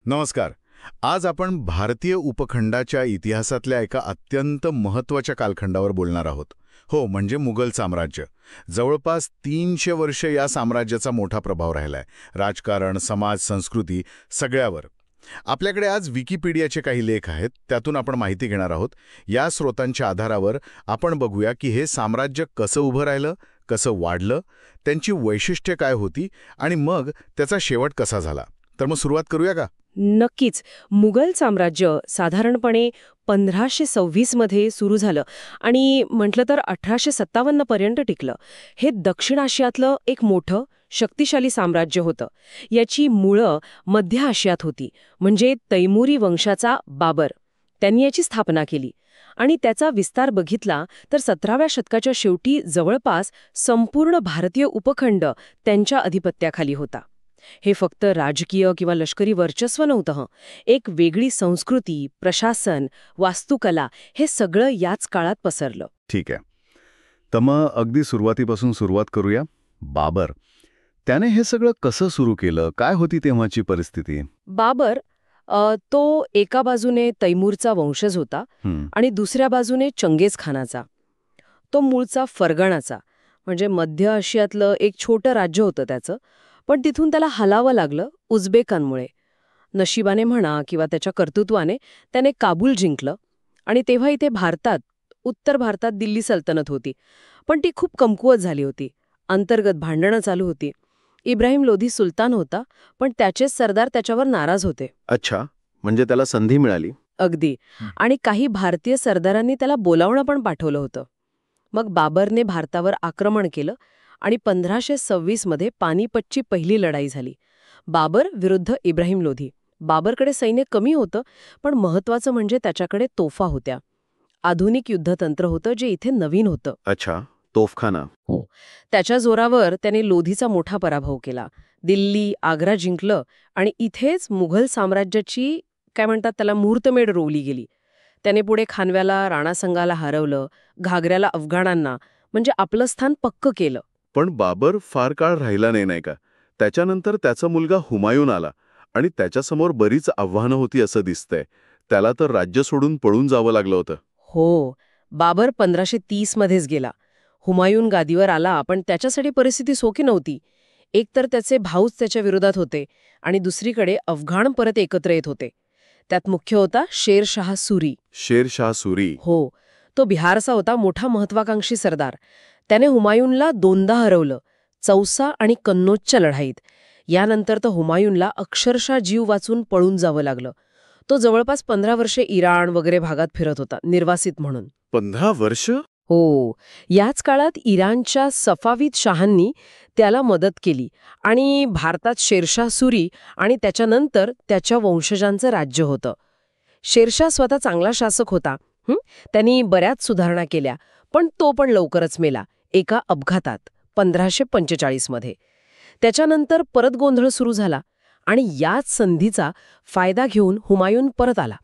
नमस्कार. आज आपण भारतीय उपखंडाच्या इतिहासातल्या एका अत्यंत महत्त्वाच्या कालखंडावर बोलणार आहोत. हो, म्हणजे मुघल साम्राज्य. जवळपास 300 वर्ष या साम्राज्याचा मोठा प्रभाव राहिलाय. राजकारण, समाज, संस्कृती सगळ्यावर. आपल्याकडे आज विकिपीडियाचे काही लेख आहेत, त्यातून आपण माहिती घेणार आहोत. या स्रोतांच्या आधारावर आपण बघूया की हे साम्राज्य कसं उभं राहिलं, कसं वाढलं, त्यांची वैशिष्ट्ये काय होती आणि मग त्याचा शेवट कसा झाला. तर मग सुरुवात करूया का? नक्कीच. मुघल साम्राज्य साधारणपणे 1526 मध्ये सुरू झालं आणि म्हटलं तर 1857 पर्यंत टिकलं. हे दक्षिण आशियातलं एक मोठं शक्तिशाली साम्राज्य होतं. याची मुळं मध्य आशियात होती, म्हणजे तैमुरी वंशाचा बाबर. त्यांनी याची स्थापना केली आणि त्याचा विस्तार बघितला तर 17व्या शतकाच्या शेवटी जवळपास संपूर्ण भारतीय उपखंड त्यांच्या अधिपत्याखाली होता. हे फक्त राजकीय किंवा लष्करी वर्चस्व नव्हतं. एक वेगळी संस्कृती, प्रशासन, वास्तुकला हे सगळं याच काळात पसरलं. ठीक आहे. तर मग अगदी सुरुवातीपासून सुरुवात करूया. बाबर, त्याने हे सगळं कसं सुरू केलं? काय होती तेव्हाची परिस्थिती? बाबर तो एका बाजूने तैमूरचा वंशज होता आणि दुसऱ्या बाजूने चंगेज खानाचा. तो मूळचा फरगणाचा, म्हणजे मध्य आशियातलं एक छोटं राज्य होतं त्याचं. पण तिथून त्याला हलावं लागलं उझबेकांमुळे. नशिबाने म्हणा किंवा त्याच्या कर्तृत्वाने त्याने काबूल जिंकलं आणि तेव्हा इथे भारतात, उत्तर भारतात दिल्ली सल्तनत होती. पण ती खूप कमकुवत झाली होती. अंतर्गत भांडणं चालू होती. इब्राहिम लोधी सुलतान होता, पण त्याचेच सरदार त्याच्यावर नाराज होते. अच्छा, म्हणजे त्याला संधी मिळाली. अगदी. आणि काही भारतीय सरदारांनी त्याला बोलावणं पण पाठवलं होतं. मग बाबरने भारतावर आक्रमण केलं आणि 1526 मध्ये पानिपतची पहिली लढाई झाली. बाबर विरुद्ध इब्राहिम लोधी. बाबरकडे सैन्य कमी होतं, पण महत्वाचं म्हणजे त्याच्याकडे तोफा होत्या. आधुनिक युद्धतंत्र होतं जे इथे नवीन होतं. अच्छा, तोफखाना. हो. त्याच्या जोरावर त्याने लोधीचा मोठा पराभव केला. दिल्ली, आग्रा जिंकलं आणि इथेच मुघल साम्राज्याची काय म्हणतात त्याला मुहूर्तमेढ रोवली गेली. त्याने पुढे खानव्याला, राणासंगाला हरवलं, घागऱ्याला अफगाणांना, म्हणजे आपलं स्थान पक्क केलं. पण बाबर फार काळ राहिला नाही का? त्याच्यानंतर त्याचा मुलगा हुमायून आला आणि त्याच्यासमोर बरीच आव्हानं होती असं दिसतंय. त्याला तर राज्य सोडून पळून जावं लागलं होतं. हो. बाबर 1530 मध्येच गेला. हुमायून गादीवर आला, पण त्याच्यासाठी परिस्थिती सोपी नव्हती. एकतर त्याचे भाऊच त्याच्या विरोधात होते आणि दुसरीकडे अफगाण परत एकत्र येत होते. त्यात मुख्य होता शेरशाह सुरी. शेरशाह सुरी. हो. तो बिहारचा होता, मोठा महत्वाकांक्षी सरदार. त्याने हुमायूनला 2दा हरवलं, चौसा आणि कन्नौजच्या लढाईत. यानंतर तर हुमायूनला अक्षरशः जीव वाचून पळून जावं लागलं. तो जवळपास 15 वर्षे इराण वगैरे भागात फिरत होता, निर्वासित म्हणून. 15 वर्ष? हो. याच काळात इराणच्या सफाविद शाहांनी त्याला मदत केली आणि भारतात शेरशाह सुरी आणि त्याच्यानंतर त्याच्या वंशजांचं राज्य होतं. शेरशाह स्वतः चांगला शासक होता. त्यांनी बऱ्याच सुधारणा केल्या, पण तो पण लवकरच मेला एका अपघातात 1545 मध्ये. त्याच्यानंतर परत गोंधळ सुरू झाला आणि याच संधीचा फायदा घेऊन हुमायून परत आला.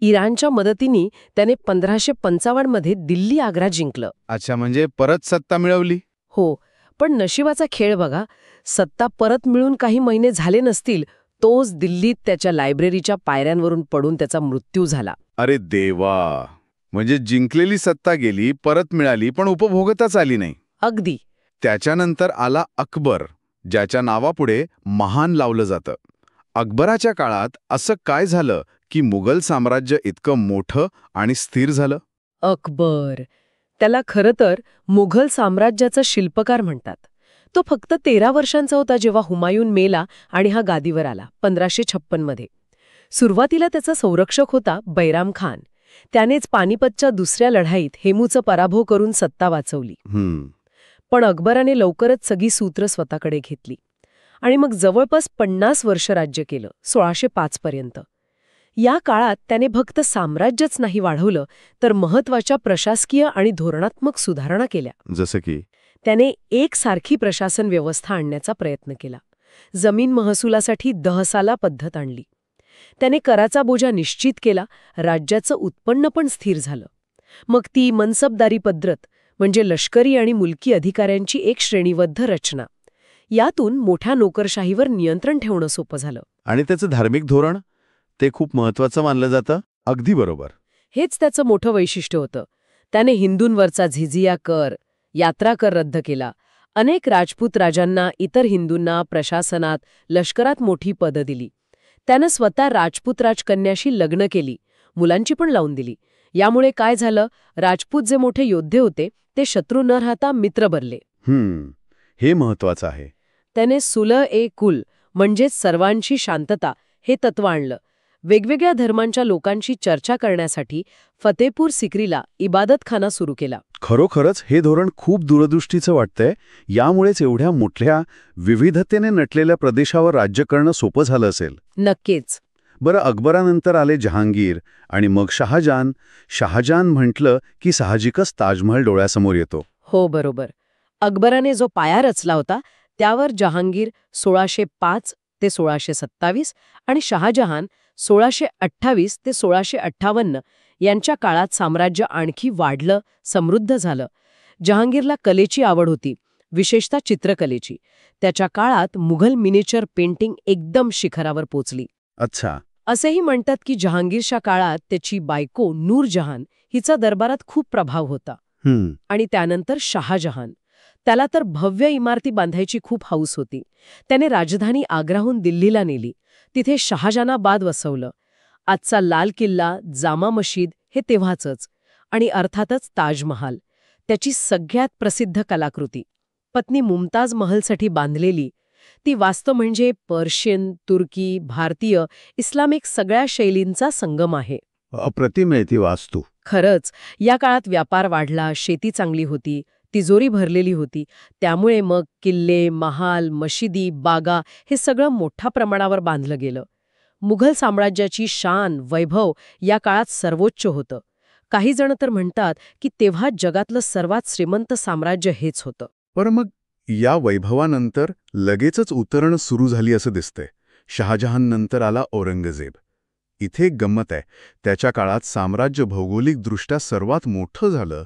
इराणच्या मदतीने त्याने 1555 मध्ये दिल्ली, आग्रा जिंकलं. अच्छा, म्हणजे परत सत्ता मिळवली. हो. पण नशिबाचा खेळ बघा, सत्ता परत मिळून काही महिने झाले नसतील, तोच दिल्लीत त्याच्या लायब्ररीच्या पायऱ्यांवरून पडून त्याचा मृत्यू झाला. अरे देवा, म्हणजे जिंकलेली सत्ता गेली, परत मिळाली, पण उपभोगताच आली नाही. अगदी. त्याच्यानंतर आला अकबर, ज्याच्या नावापुढे महान लावलं जातं. अकबराच्या काळात असं काय झालं की मुघल साम्राज्य इतकं मोठं आणि स्थिर झालं? अकबर, त्याला खरं तर मुघल साम्राज्याचा शिल्पकार म्हणतात. तो फक्त 13 वर्षांचा होता जेव्हा हुमायून मेला आणि हा गादीवर आला 1556 मध्ये. सुरुवातीला त्याचा संरक्षक होता बैराम खान. त्यानेच पानिपतच्या दुसऱ्या लढाईत हेमूचा पराभव करून सत्ता वाचवली. पण अकबराने लवकरच सगळी सूत्र स्वतःकडे घेतली आणि मग जवळपास 50 वर्ष राज्य केलं, 1605 पर्यंत. या काळात त्याने फक्त साम्राज्यच नाही वाढवलं, तर महत्वाच्या प्रशासकीय आणि धोरणात्मक सुधारणा केल्या. जसं की त्याने एकसारखी प्रशासन व्यवस्था आणण्याचा प्रयत्न केला. जमीन महसुलासाठी दहसाला पद्धत आणली. त्याने कराचा बोजा निश्चित केला. राज्याचं उत्पन्न पण स्थिर झालं. मग ती मनसबदारी पद्धत, म्हणजे लष्करी आणि मुलकी अधिकाऱ्यांची एक श्रेणीबद्ध रचना. यातून मोठ्या नोकरशाहीवर नियंत्रण ठेवणं सोपं झालं. आणि त्याचं धार्मिक धोरण, ते खूप महत्वाचं मानलं जातं. अगदी बरोबर. हेच त्याचं मोठं वैशिष्ट्य होतं. त्याने हिंदूंवरचा झिझिया कर, यात्रा कर रद्द केला. अनेक राजपूत राजांना, इतर हिंदूंना प्रशासनात, लष्करात मोठी पदं दिली. त्यानं स्वतः राजपूत राजकन्याशी लग्न केली, मुलांची पण लावून दिली. यामुळे काय झालं, राजपूत जे मोठे योद्धे होते ते शत्रू न राहता मित्र बनले. हे महत्वाचं आहे. त्याने सुलह ए कुल म्हणजेच सर्वांची शांतता हे तत्व आणलं. वेगवेगळ्या धर्मांच्या लोकांशी चर्चा करण्यासाठी फतेपूर सिक्रीला इबादतखाना सुरू केला. खरोखरच हे धोरण खूप दूरदृष्टीचं वाटतंय. यामुळेच एवढ्या मोठ्या विविधतेने नटलेल्या प्रदेशावर राज्य करणं सोपं झालं असेल. नक्कीच. बरं, अकबरानंतर आले जहांगीर आणि मग शहाजहान. शहाजहान म्हटलं की साहजिकच ताजमहल डोळ्यासमोर येतो. हो, बरोबर. अकबराने जो पाया रचला होता त्यावर जहांगीर 1605 ते 1627 आणि शहाजहान 1628 ते 1658 यांच्या काळात साम्राज्य आणखी वाढलं, समृद्ध झालं. जहांगीरला कलेची आवड होती, विशेषतः चित्रकलेची. त्याच्या काळात मुघल मिनिचर पेंटिंग एकदम शिखरावर पोचली. अच्छा. असेही म्हणतात की जहांगीरच्या काळात त्याची बायको नूरजहान हिचा दरबारात खूप प्रभाव होता. आणि त्यानंतर शहाजहान. त्याला तर भव्य इमारती बांधायची खूप हौस होती. त्याने राजधानी आग्राहून दिल्लीला नेली. तिथे शहाजहानाबाद वसवलं. आजचा लाल किल्ला, जामा मशीद हे तेव्हाचंच. आणि अर्थातच ताजमहाल, त्याची सगळ्यात प्रसिद्ध कलाकृती. पत्नी मुमताज महलसाठी बांधलेली ती वास्तव म्हणजे पर्शियन, तुर्की, भारतीय, इस्लामिक सगळ्या शैलींचा संगम आहे. अप्रतिम आहे ती वास्तू. खरंच, या काळात व्यापार वाढला, शेती चांगली होती, तिजोरी भरलेली होती. त्यामुळे मग किल्ले, महाल, मशिदी, बागा हे सगळं मोठ्या प्रमाणावर बांधलं गेलं. मुघल साम्राज्याची शान, वैभव या काळात सर्वोच्च होतं. काही जण तर म्हणतात की तेव्हा जगातलं सर्वात श्रीमंत साम्राज्य हेच होतं. पण मग या वैभवानंतर लगेचच उतरण सुरू झाली असं दिसतंय. शहाजहाननंतर आला औरंगजेब. इथे एक गंमत आहे. त्याच्या काळात साम्राज्य भौगोलिकदृष्ट्या सर्वात मोठं झालं,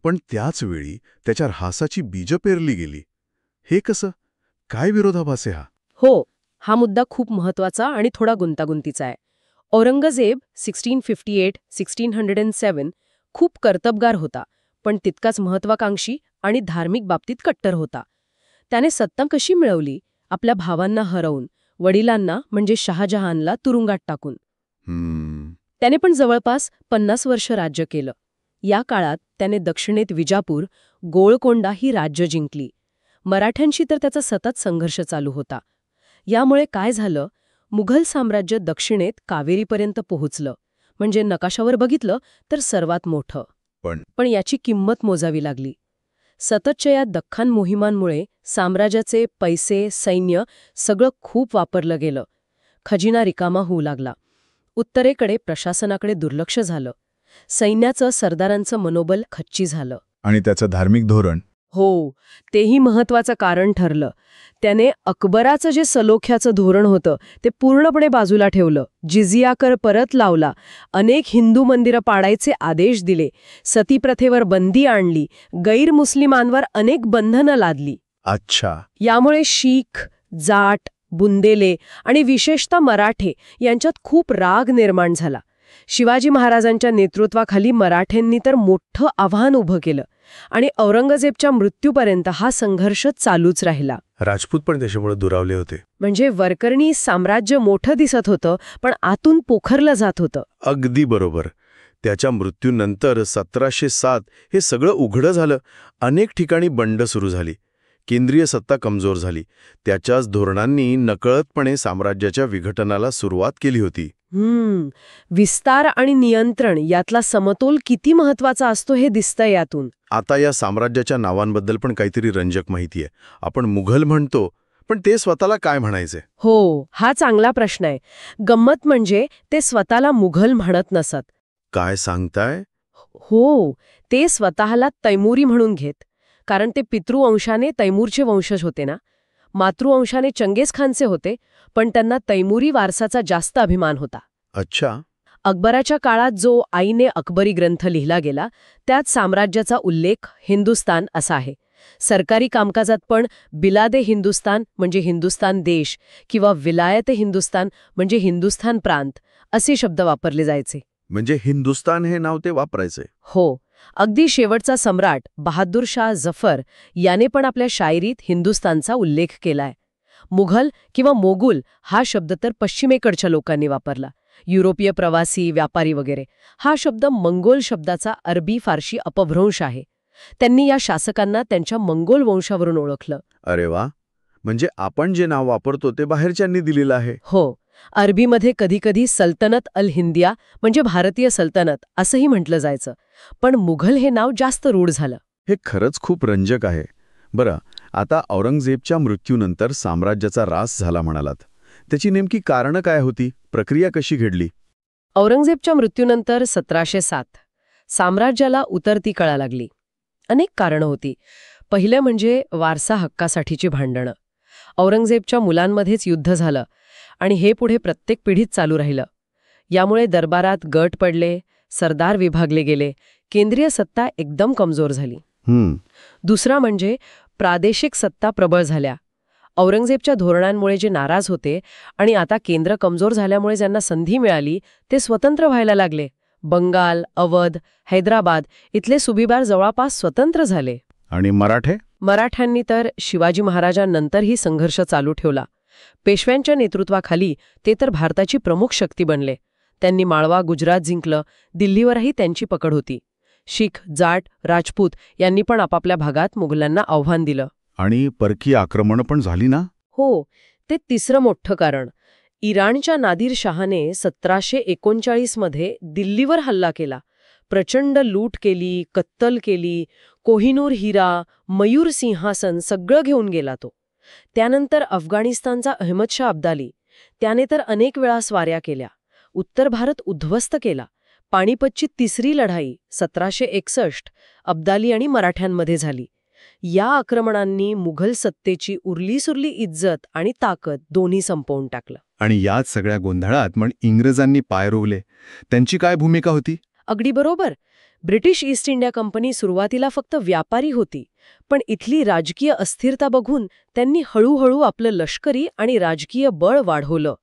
पण त्याच वेळी त्याच्या ऱ्हासाची बीजं पेरली गेली. हे कसं? काय विरोधाभास आहे हा? हो, हा मुद्दा खूप महत्वाचा आणि थोडा गुंतागुंतीचा आहे. औरंगजेब 1658-1607 खूप कर्तबगार होता, पण तितकाच महत्वाकांक्षी आणि धार्मिक बाबतीत कट्टर होता. त्याने सत्ता कशी मिळवली? आपल्या भावांना हरवून, वडिलांना म्हणजे शहाजहानला तुरुंगात टाकून. त्याने पण जवळपास 50 वर्ष राज्य केलं. या काळात त्याने दक्षिणेत विजापूर, गोळकोंडा ही राज्य जिंकली. मराठ्यांशी तर त्याचा सतत संघर्ष चालू होता. यामुळे काय झालं, मुघल साम्राज्य दक्षिणेत कावेरीपर्यंत पोहोचलं. म्हणजे नकाशावर बघितलं तर सर्वात मोठं. पण याची किंमत मोजावी लागली. सततच्या या दख्खन मोहिमांमुळे साम्राज्याचे पैसे, सैन्य सगळं खूप वापरलं गेलं. खजिना रिकामा होऊ लागला. उत्तरेकडे प्रशासनाकडे दुर्लक्ष झालं. सैन्याचं, सरदारांचं मनोबल खच्ची झालं. आणि त्याचं धार्मिक धोरण? हो, तेही महत्वाचं कारण ठरलं. त्याने अकबराचं जे सलोख्याचं धोरण होतं ते पूर्णपणे बाजूला ठेवलं. जिझिया कर परत लावला. अनेक हिंदू मंदिरं पाडायचे आदेश दिले. सतीप्रथेवर बंदी आणली. गैरमुस्लिमांवर अनेक बंधनं लादली. अच्छा. यामुळे शीख, जाट, बुंदेले आणि विशेषतः मराठे यांच्यात खूप राग निर्माण झाला. शिवाजी महाराजांच्या नेतृत्वाखाली मराठ्यांनी तर मोठं आव्हान उभं केलं आणि औरंगजेबच्या मृत्यूपर्यंत हा संघर्ष चालूच राहिला. राजपूत पण त्याच्यामुळे दुरावले होते. म्हणजे वरकरणी साम्राज्य मोठं दिसत होतं, पण आतून पोखरलं जात होतं. अगदी बरोबर. त्याच्या मृत्यूनंतर 1707 हे सगळं उघडं झालं. अनेक ठिकाणी बंड सुरू झाली. केंद्रीय सत्ता कमजोर झाली. त्याच्याच धोरणांनी नकळतपणे साम्राज्याच्या विघटनाला सुरुवात केली होती. विस्तार आणि नियंत्रण यातला समतोल किती महत्वाचा असतो हे दिसतंय यातून. आता या साम्राज्याच्या नावांबद्दल पण काहीतरी रंजक माहिती आहे. आपण मुघल म्हणतो, पण ते स्वतःला काय म्हणायचे? हो, हा चांगला प्रश्न आहे. गंमत म्हणजे ते स्वतःला मुघल म्हणत नसत. काय सांगताय? हो, ते स्वतःला तैमुरी म्हणून घेत. कारण ते पितृवंशाने तैमूरचे वंशज होते ना. मातृवंशाने चंगेज खानचे होते, पण त्यांना तैमुरी वारसाचा जास्त अभिमान होता. अच्छा. अकबराच्या काळात जो आईने अकबरी ग्रंथ लिहिला गेला त्यात साम्राज्याचा उल्लेख हिंदुस्तान असा आहे. सरकारी कामकाजात पण बिलादे हिंदुस्तान म्हणजे हिंदुस्तान देश किंवा विलायते हिंदुस्तान म्हणजे हिंदुस्तान प्रांत असे शब्द वापरले जायचे. म्हणजे हिंदुस्तान हे नाव ते वापरायचे. हो, अगदी शेवटचा सम्राट बहादूर शाह जफर याने पण आपल्या शायरीत हिंदुस्तानचा उल्लेख केलाय. मुघल किंवा मोगुल हा शब्द तर पश्चिमेकडच्या लोकांनी वापरला. युरोपीय प्रवासी, व्यापारी वगैरे. हा शब्द मंगोल शब्दाचा अरबी फारशी अपभ्रंश आहे. त्यांनी या शासकांना त्यांच्या मंगोल वंशावरून ओळखलं. अरे वा, म्हणजे आपण जे नाव वापरतो ते बाहेरच्यांनी दिलेलं आहे. हो, अरबीमध्ये कधीकधी सल्तनत अल हिंदिया म्हणजे भारतीय सल्तनत असंही म्हटलं जायचं. पण मुघल हे नाव जास्त रूढ झालं. हे खरंच खूप रंजक आहे. बरं, आता औरंगजेबच्या मृत्यूनंतर साम्राज्याचा ऱ्हास झाला म्हणालात. त्याची नेमकी कारणं काय होती? प्रक्रिया कशी घडली? औरंगजेबच्या मृत्यूनंतर 1707 साम्राज्याला उतरती कळा लागली. अनेक कारणं होती. पहिलं म्हणजे वारसा हक्कासाठीची भांडणं. औरंगजेबच्या मुलांमध्येच युद्ध झालं आणि हे पुढे प्रत्येक पिढीत चालू राहिलं. यामुळे दरबारात गट पडले, सरदार विभागले गेले, केंद्रीय सत्ता एकदम कमजोर झाली. दुसरा म्हणजे प्रादेशिक सत्ता प्रबळ झाल्या. औरंगजेबच्या धोरणांमुळे जे नाराज होते आणि आता केंद्र कमजोर झाल्यामुळे ज्यांना संधी मिळाली ते स्वतंत्र व्हायला लागले. बंगाल, अवध, हैदराबाद इथले सुभेदार जवळपास स्वतंत्र झाले. आणि मराठे? मराठ्यांनी तर शिवाजी महाराजांनंतरही संघर्ष चालू ठेवला. पेशव्यांच्या नेतृत्वाखाली ते तर भारताची प्रमुख शक्ती बनले. त्यांनी माळवा, गुजरात जिंकलं. दिल्लीवरही त्यांची पकड होती. शीख, जाट, राजपूत यांनी पण आपापल्या भागात मुघलांना आव्हान दिलं. आणि परकीय आक्रमणं पण झाली ना? हो, ते तिसरं मोठं कारण. इराणच्या नादिर शहाने 1739 मध्ये दिल्लीवर हल्ला केला. प्रचंड लूट केली, कत्तल केली. कोहिनूर हिरा, मयूर सिंहासन सगळं घेऊन गेला तो. त्यानंतर अफगाणिस्तानचा अहमदशाह अब्दाली, त्याने तर अनेक वेळा स्वाऱ्या केल्या. उत्तर भारत उद्ध्वस्त केला. पाणीपतची तिसरी लढाई 1761 अब्दाली आणि मराठ्यांमध्ये झाली. या आक्रमणांनी मुघल सत्तेची उरलीसुरली इज्जत आणि ताकद दोन्ही संपवून टाकलं. आणि याच सगळ्या गोंधळात मग इंग्रजांनी पाय रोवले. त्यांची काय भूमिका होती? अगदी बरोबर. ब्रिटिश ईस्ट इंडिया कंपनी सुरुवातीला फक्त व्यापारी होती, पण इथली राजकीय अस्थिरता बघून त्यांनी हळूहळू आपलं लष्करी आणि राजकीय बळ वाढवलं.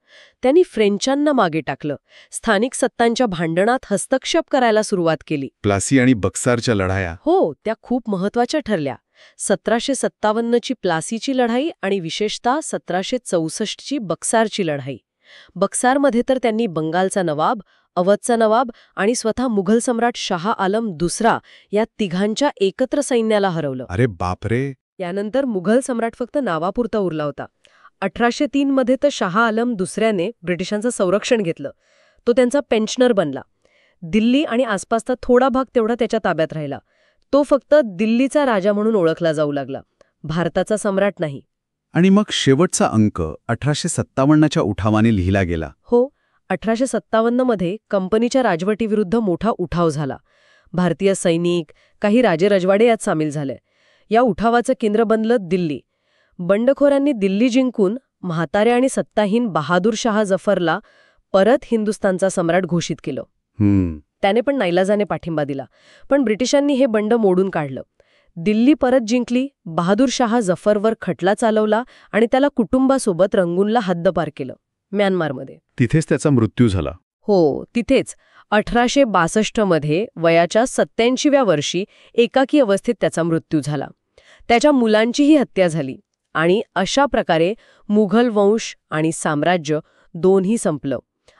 त्यांनी फ्रेंचांना मागे टाकलं. स्थानिक सत्तांच्या भांडणात हस्तक्षेप करायला सुरुवात केली. प्लासी आणि बक्सारच्या लढाया. हो, त्या खूप महत्वाच्या ठरल्या. 1757ची प्लासीची लढाई आणि विशेषतः 1764ची बक्सारची लढाई. बक्सारमध्ये तर त्यांनी बंगालचा नवाब, अवधचा नवाब आणि स्वतः मुघल सम्राट शाह आलम दुसरा या तिघांच्या एकत्र सैन्याला हरवलं. अरे बापरे. यानंतर मुघल सम्राट फक्त नावापुरता उरला होता. 1803 मध्ये तर शाह आलम दुसऱ्याने ब्रिटिशांचं संरक्षण घेतलं. तो त्यांचा पेन्शनर बनला. दिल्ली आणि आसपासचा थोडा भाग तेवढा त्याच्या ताब्यात राहिला. तो फक्त दिल्लीचा राजा म्हणून ओळखला जाऊ लागला, भारताचा सम्राट नाही. आणि मग शेवटचा अंक 1857च्या उठावाने लिहिला गेला. हो, 1857 मध्ये कंपनीच्या राजवटीविरुद्ध मोठा उठाव झाला. भारतीय सैनिक, काही राजेरजवाडे यात सामील झाले. या उठावाचं केंद्र बनलं दिल्ली. बंडखोरांनी दिल्ली जिंकून म्हाताऱ्या आणि सत्ताहीन बहादूर शाह जफरला परत हिंदुस्थानचा सम्राट घोषित केलं. त्याने पण नाईलाजाने पाठिंबा दिला. पण ब्रिटिशांनी हे बंड मोडून काढलं. दिल्ली परत जिंकली. बहादूर शाह जफरवर खटला चालवला आणि त्याला कुटुंबासोबत रंगूनला हद्दपार केलं, म्यानमारमध्ये. तिथेच त्याचा मृत्यू झाला. हो, तिथेच 1862 मध्ये वयाच्या 87व्या वर्षी एकाकी अवस्थेत त्याचा मृत्यू झाला. त्याच्या मुलांचीही हत्या झाली आणि अशा प्रकारे मुघल वंश आणि साम्राज्य दोन्ही संपलं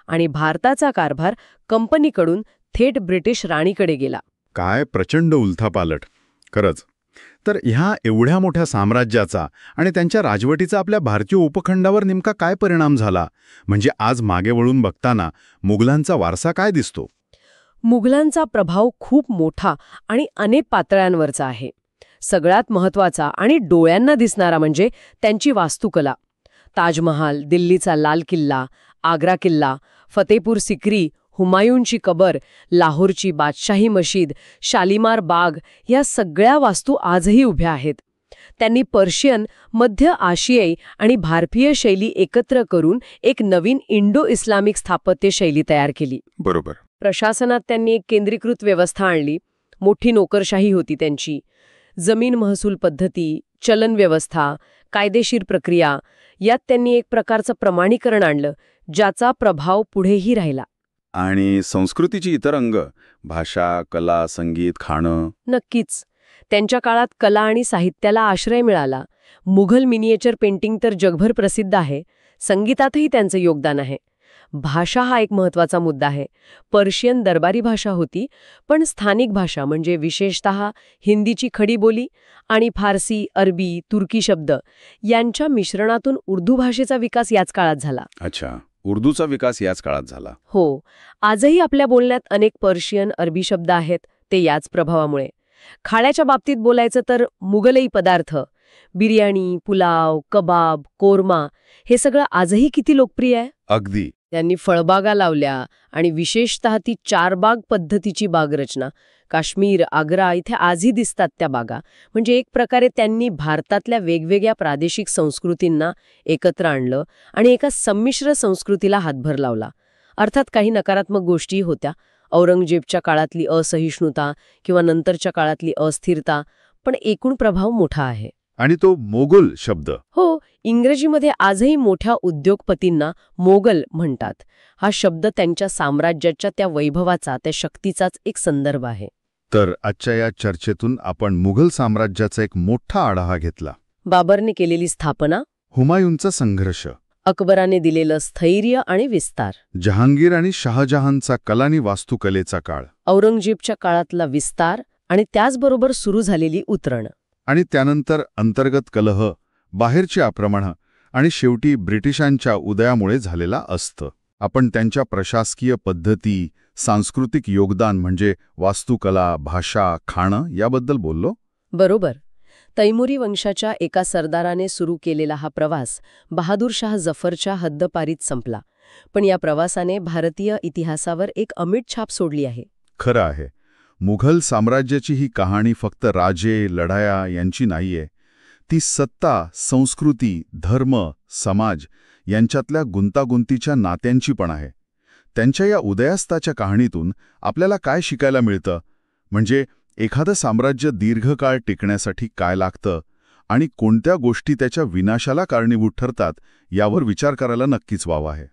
आणि भारताचा कारभार कंपनीकडून थेट ब्रिटिश राणीकडे गेला. काय प्रचंड उलथापालट खरंच. तर ह्या एवढ्या मोठ्या साम्राज्याचा आणि त्यांच्या राजवटीचा आपल्या भारतीय उपखंडावर नेमका काय परिणाम झाला? म्हणजे आज मागे वळून बघताना मुघलांचा वारसा काय दिसतो? मुघलांचा प्रभाव खूप मोठा आणि अनेक पातळ्यांवरचा आहे. सगळ्यात महत्त्वाचा आणि डोळ्यांना दिसणारा म्हणजे त्यांची वास्तुकला. ताजमहाल, दिल्लीचा लाल किल्ला, आग्रा किल्ला, फतेपूर सिक्री, हुमायूनची कबर, लाहोरची बादशाही मशीद, शालिमार बाग या सगळ्या वास्तू आजही उभ्या आहेत. त्यांनी पर्शियन, मध्य आशियाई आणि भारतीय शैली एकत्र करून एक नवीन इंडो इस्लामिक स्थापत्य शैली तयार केली. बरोबर. प्रशासनात त्यांनी एक केंद्रीकृत व्यवस्था आणली. मोठी नोकरशाही होती त्यांची. जमीन महसूल पद्धती, चलन व्यवस्था, कायदेशीर प्रक्रिया यात त्यांनी एक प्रकारचं प्रमाणीकरण आणलं, ज्याचा प्रभाव पुढेही राहिला. आणि संस्कृतीची इतर अंग, भाषा, कला, संगीत, खाणं. नक्कीच. त्यांच्या काळात कला आणि साहित्याला आश्रय मिळाला. मुघल मिनिएचर पेंटिंग तर जगभर प्रसिद्ध आहे. संगीतातही त्यांचं योगदान आहे. भाषा हा एक महत्त्वाचा मुद्दा आहे. पर्शियन दरबारी भाषा होती, पण स्थानिक भाषा म्हणजे विशेषतः हिंदीची खडी बोली आणि फारसी, अरबी, तुर्की शब्द यांच्या मिश्रणातून उर्दू भाषेचा विकास याच काळात झाला. अच्छा, उर्दूचा विकास याच काळात झाला. हो, आजही आपल्या बोलण्यात अनेक पर्शियन, अरबी शब्द आहेत, ते याच प्रभावामुळे. खाण्याच्या बाबतीत बोलायचं तर मुघलई पदार्थ, बिर्याणी, पुलाव, कबाब, कोरमा हे सगळं आजही किती लोकप्रिय आहे. अगदी. त्यांनी फळबागा लावल्या आणि विशेषतः ती चारबाग पद्धतीची बागरचना, काश्मीर, आग्रा इथे आजही दिसतात त्या बागा. म्हणजे एक प्रकारे त्यांनी भारतातल्या वेगवेगळ्या प्रादेशिक संस्कृतींना एकत्र आणलं आणि एका संमिश्र संस्कृतीला हातभार लावला. अर्थात काही नकारात्मक गोष्टी होत्या, औरंगजेबच्या काळातली असहिष्णुता किंवा नंतरच्या काळातली अस्थिरता, पण एकूण प्रभाव मोठा आहे. आणि तो मोगल शब्द. हो, इंग्रजीमध्ये आजही मोठ्या उद्योगपतींना मोगल म्हणतात. हा शब्द त्यांच्या साम्राज्याच्या त्या वैभवाचा, त्या शक्तीचाच एक संदर्भ आहे. तर आजच्या या चर्चेतून आपण मुघल साम्राज्याचा एक मोठा आढावा घेतला. बाबरने केलेली स्थापना, हुमायूनचा संघर्ष, अकबराने दिलेलं स्थैर्य आणि विस्तार, जहांगीर आणि शहाजहानचा कला आणि वास्तुकलेचा काळ, औरंगजेबच्या काळातला विस्तार आणि त्याचबरोबर सुरू झालेली उतरण. आणि त्यानंतर अंतर्गत कलह, बाहेरची आक्रमणं आणि शेवटी ब्रिटिशांच्या उदयामुळे झालेला अस्त. आपण त्यांच्या प्रशासकीय पद्धती, सांस्कृतिक योगदान म्हणजे वास्तुकला, भाषा, खाणं याबद्दल बोललो. बरोबर. तैमुरी वंशाच्या एका सरदाराने सुरू केलेला हा प्रवास बहादूर शाह जफरच्या हद्दपारीत संपला. पण या प्रवासाने भारतीय इतिहासावर एक अमिट छाप सोडली आहे. खरं आहे, मुघल साम्राज्याची ही कहाणी फक्त राजे, लढाया यांची नाहीये. ती सत्ता, संस्कृती, धर्म, समाज यांच्यातल्या गुंतागुंतीच्या नात्यांची पण आहे. त्यांच्या या उदयास्ताच्या कहाणीतून आपल्याला काय शिकायला मिळतं, म्हणजे एखादं साम्राज्य दीर्घकाळ टिकण्यासाठी काय लागतं आणि कोणत्या गोष्टी त्याच्या विनाशाला कारणीभूत ठरतात यावर विचार करायला नक्कीच वाव आहे.